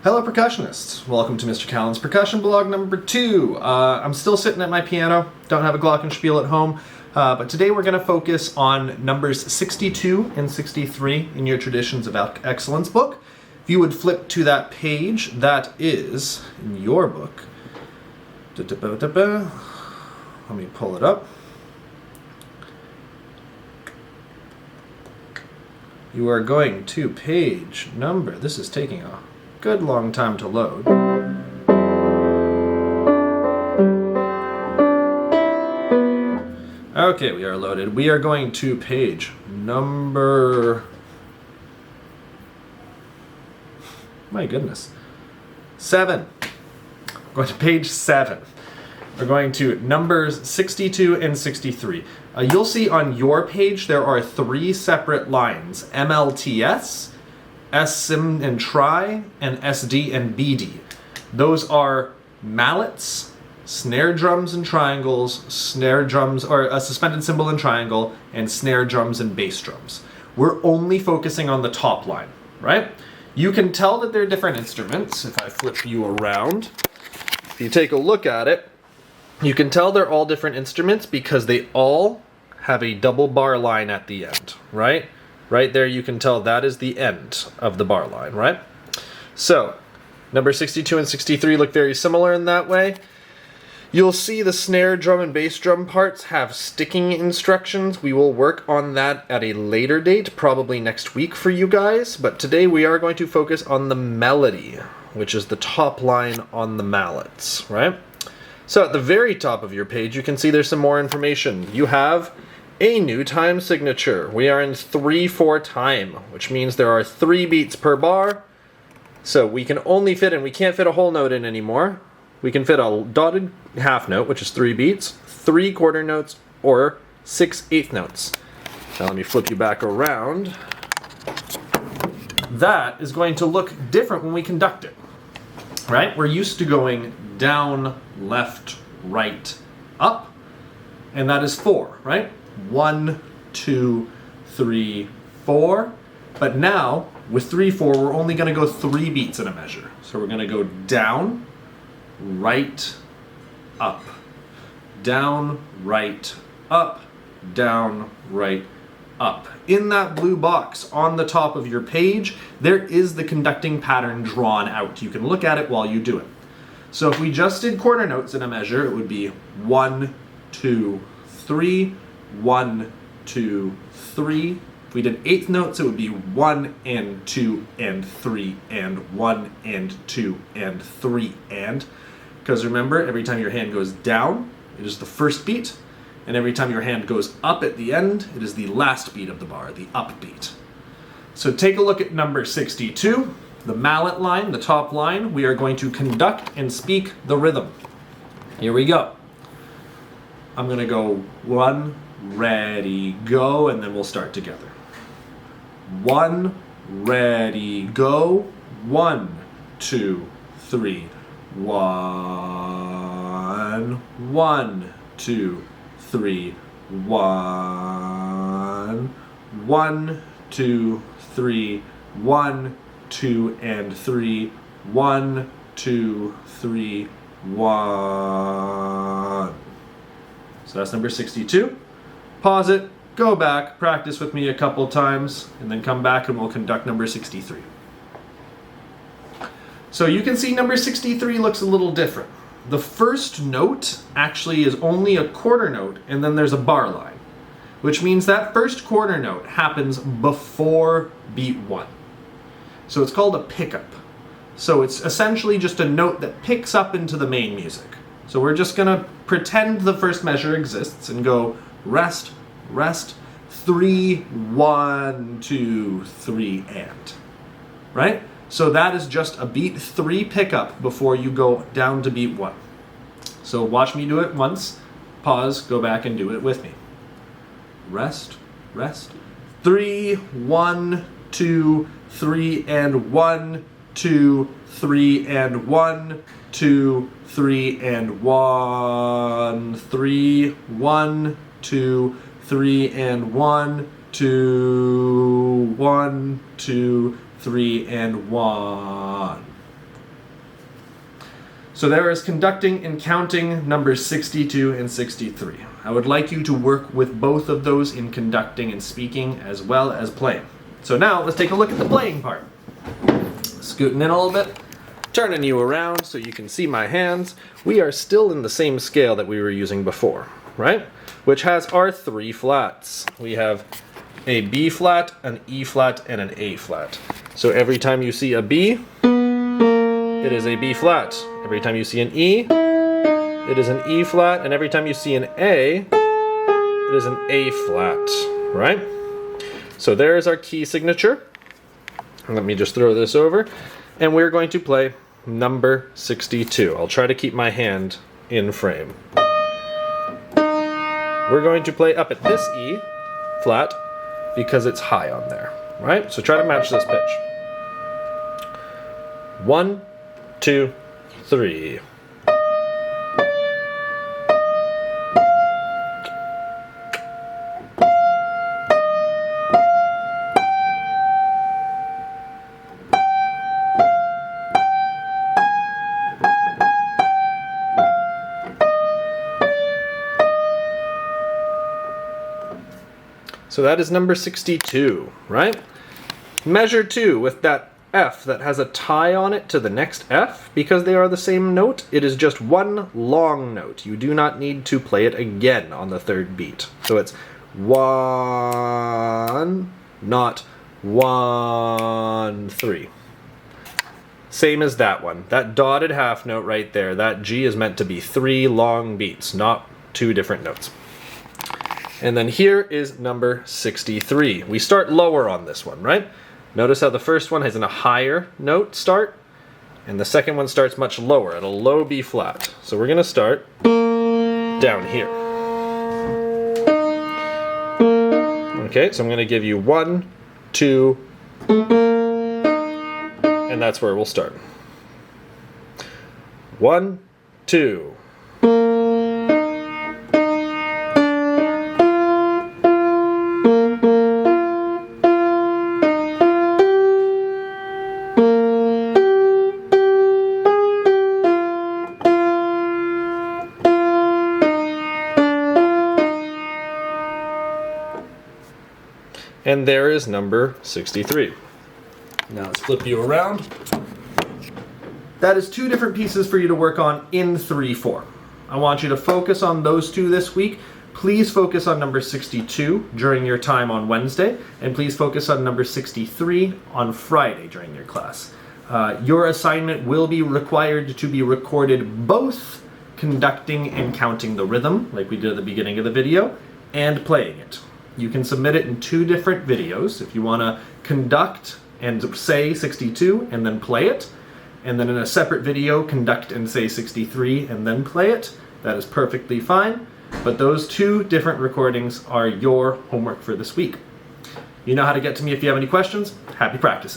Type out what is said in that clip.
Hello percussionists, welcome to Mr. Callan's Percussion Blog number 2. I'm still sitting at my piano, don't have a glockenspiel at home, but today we're going to focus on numbers 62 and 63 in your Traditions of Excellence book. If you would flip to that page, that is in your book. Let me pull it up. You are going to page number, this is taking a good long time to load. Okay, we are loaded. We are going to page number, my goodness, 7. Going to page 7. We're going to numbers 62 and 63. You'll see on your page there are 3 separate lines, MLTS, SSIM and Tri, and SD and BD. Those are mallets, snare drums and triangles, snare drums, or a suspended cymbal and triangle, and snare drums and bass drums. We're only focusing on the top line, right? You can tell that they're different instruments if I flip you around. If you take a look at it, you can tell they're all different instruments because they all have a double bar line at the end, right? Right there you can tell that is the end of the bar line, right? So, number 62 and 63 look very similar in that way. You'll see the snare drum and bass drum parts have sticking instructions. We will work on that at a later date, probably next week for you guys, but today we are going to focus on the melody, which is the top line on the mallets, right? So at the very top of your page, you can see there's some more information. You have a new time signature. We are in 3/4 time, which means there are 3 beats per bar. So we can only fit in, we can't fit a whole note in anymore. We can fit a dotted half note, which is 3 beats, 3 quarter notes, or 6 eighth notes. Now let me flip you back around. That is going to look different when we conduct it, right? We're used to going down, left, right, up, and that is 4, right? 1, 2, 3, 4. But now, with 3, 4, we're only going to go 3 beats in a measure. So we're going to go down, right, up. Down, right, up. Down, right, up. In that blue box on the top of your page, there is the conducting pattern drawn out. You can look at it while you do it. So if we just did quarter notes in a measure, it would be 1, 2, 3, 1, 2, 3. If we did eighth notes, it would be 1 and 2 and 3 and 1 and 2 and 3 and. Because remember, every time your hand goes down, it is the first beat, and every time your hand goes up at the end, it is the last beat of the bar, the up beat. So take a look at number 62, the mallet line, the top line. We are going to conduct and speak the rhythm. Here we go. I'm going to go 1, ready, go, and then we'll start together. 1, ready, go. 1, 2, 3. 1, 1, 2, 3. 1, 1, 2, 3. 1, 2, and 3. 1, 2, 3. 1. So that's number 62. Pause it, go back, practice with me a couple times, and then come back and we'll conduct number 63. So you can see number 63 looks a little different. The first note actually is only a quarter note, and then there's a bar line, which means that first quarter note happens before beat 1. So it's called a pickup. So it's essentially just a note that picks up into the main music. So we're just going to pretend the first measure exists and go rest, rest, 3, 1, 2, 3, and. Right? So that is just a beat 3 pickup before you go down to beat 1. So watch me do it once, pause, go back and do it with me. Rest, rest, 3, 1, 2, 3, and 1, 2, 3, and 1, 2, 3, and 1, 3, 1, 2, 3, and 1, 2, 1, 2, 3, and 1. So there is conducting and counting numbers 62 and 63. I would like you to work with both of those in conducting and speaking as well as playing. So now let's take a look at the playing part. Scooting in a little bit, turning you around so you can see my hands. We are still in the same scale that we were using before, right? Which has our 3 flats. We have a B flat, an E flat, and an A flat. So every time you see a B, it is a B flat. Every time you see an E, it is an E flat, and every time you see an A, it is an A flat, right? So there's our key signature. Let me just throw this over, and we're going to play number 62. I'll try to keep my hand in frame. We're going to play up at this E flat because it's high on there, right? So try to match this pitch. 1, 2, 3. So that is number 62, right? Measure 2 with that F that has a tie on it to the next F. Because they are the same note, it is just one long note. You do not need to play it again on the 3rd beat. So it's 1, not 1, 3. Same as that one. That dotted half note right there, that G is meant to be 3 long beats, not 2 different notes. And then here is number 63. We start lower on this one, right? Notice how the first one has a higher note start, and the second one starts much lower at a low B flat. So we're going to start down here. Okay, so I'm going to give you 1, 2, and that's where we'll start. 1, 2. And there is number 63. Now let's flip you around. That is 2 different pieces for you to work on in 3/4. I want you to focus on those 2 this week. Please focus on number 62 during your time on Wednesday, and please focus on number 63 on Friday during your class. Your assignment will be required to be recorded both conducting and counting the rhythm, like we did at the beginning of the video, and playing it. You can submit it in 2 different videos. If you want to conduct and say 62 and then play it, and then in a separate video conduct and say 63 and then play it, that is perfectly fine. But those 2 different recordings are your homework for this week. You know how to get to me if you have any questions. Happy practicing.